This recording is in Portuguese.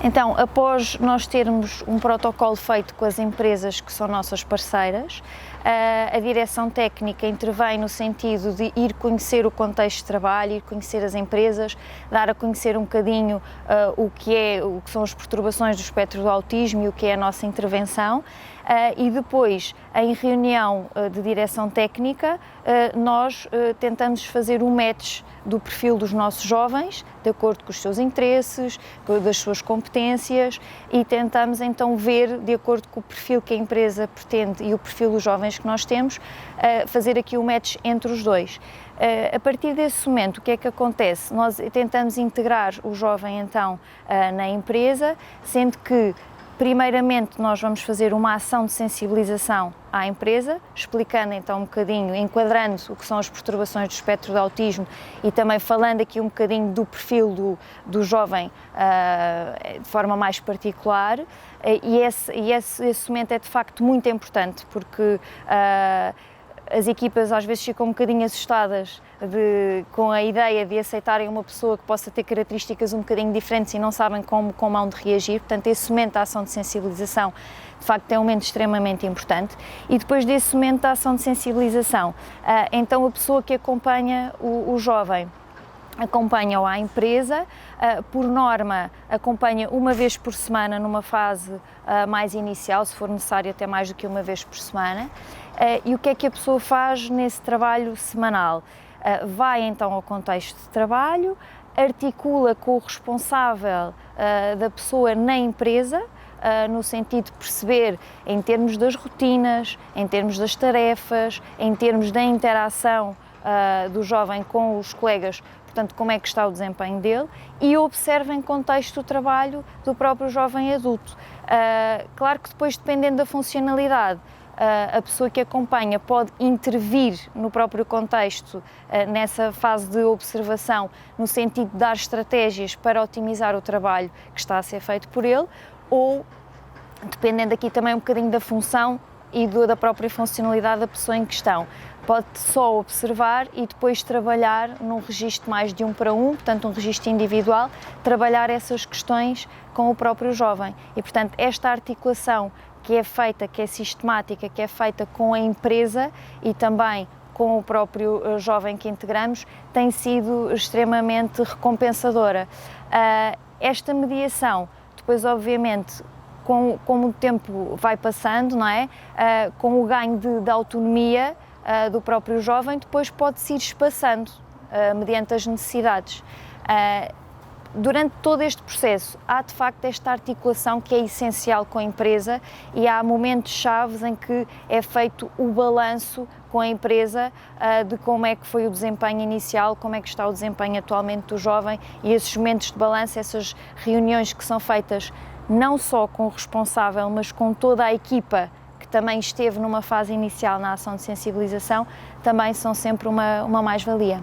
Então, após nós termos um protocolo feito com as empresas que são nossas parceiras, a direção técnica intervém no sentido de ir conhecer o contexto de trabalho, ir conhecer as empresas, dar a conhecer um bocadinho o que são as perturbações do espectro do autismo e o que é a nossa intervenção. E depois, em reunião de direção técnica, nós tentamos fazer um match do perfil dos nossos jovens, de acordo com os seus interesses, das suas competências, e tentamos então ver, de acordo com o perfil que a empresa pretende e o perfil dos jovens que nós temos, fazer aqui o match entre os dois. A partir desse momento, o que é que acontece? Nós tentamos integrar o jovem então na empresa, sendo que primeiramente nós vamos fazer uma ação de sensibilização à empresa, explicando então um bocadinho, enquadrando o que são as perturbações do espectro do autismo e também falando aqui um bocadinho do perfil do jovem de forma mais particular, e esse momento é de facto muito importante, porque as equipas às vezes ficam um bocadinho assustadas com a ideia de aceitarem uma pessoa que possa ter características um bocadinho diferentes e não sabem como hão de reagir. Portanto, esse momento da ação de sensibilização, de facto, é um momento extremamente importante. E depois desse momento da ação de sensibilização, então a pessoa que acompanha o jovem acompanha-o à empresa, por norma acompanha uma vez por semana numa fase mais inicial, se for necessário até mais do que uma vez por semana. E o que é que a pessoa faz nesse trabalho semanal? Vai então ao contexto de trabalho, articula com o responsável da pessoa na empresa, no sentido de perceber em termos das rotinas, em termos das tarefas, em termos da interação do jovem com os colegas, portanto, como é que está o desempenho dele, e observa em contexto o trabalho do próprio jovem adulto. Claro que depois, dependendo da funcionalidade, a pessoa que acompanha pode intervir no próprio contexto, nessa fase de observação, no sentido de dar estratégias para otimizar o trabalho que está a ser feito por ele, ou, dependendo aqui também um bocadinho da função e da própria funcionalidade da pessoa em questão, pode só observar e depois trabalhar num registro mais de 1 para 1, portanto um registro individual, trabalhar essas questões com o próprio jovem. E portanto esta articulação que é feita, que é sistemática, que é feita com a empresa e também com o próprio jovem que integramos, tem sido extremamente recompensadora. Esta mediação, depois obviamente, como o tempo vai passando, não é? Com o ganho de autonomia do próprio jovem, depois pode-se ir espaçando mediante as necessidades. Durante todo este processo, há de facto esta articulação que é essencial com a empresa, e há momentos chaves em que é feito o balanço com a empresa de como é que foi o desempenho inicial, como é que está o desempenho atualmente do jovem, e esses momentos de balanço, essas reuniões que são feitas não só com o responsável, mas com toda a equipa que também esteve numa fase inicial na ação de sensibilização, também são sempre uma mais-valia.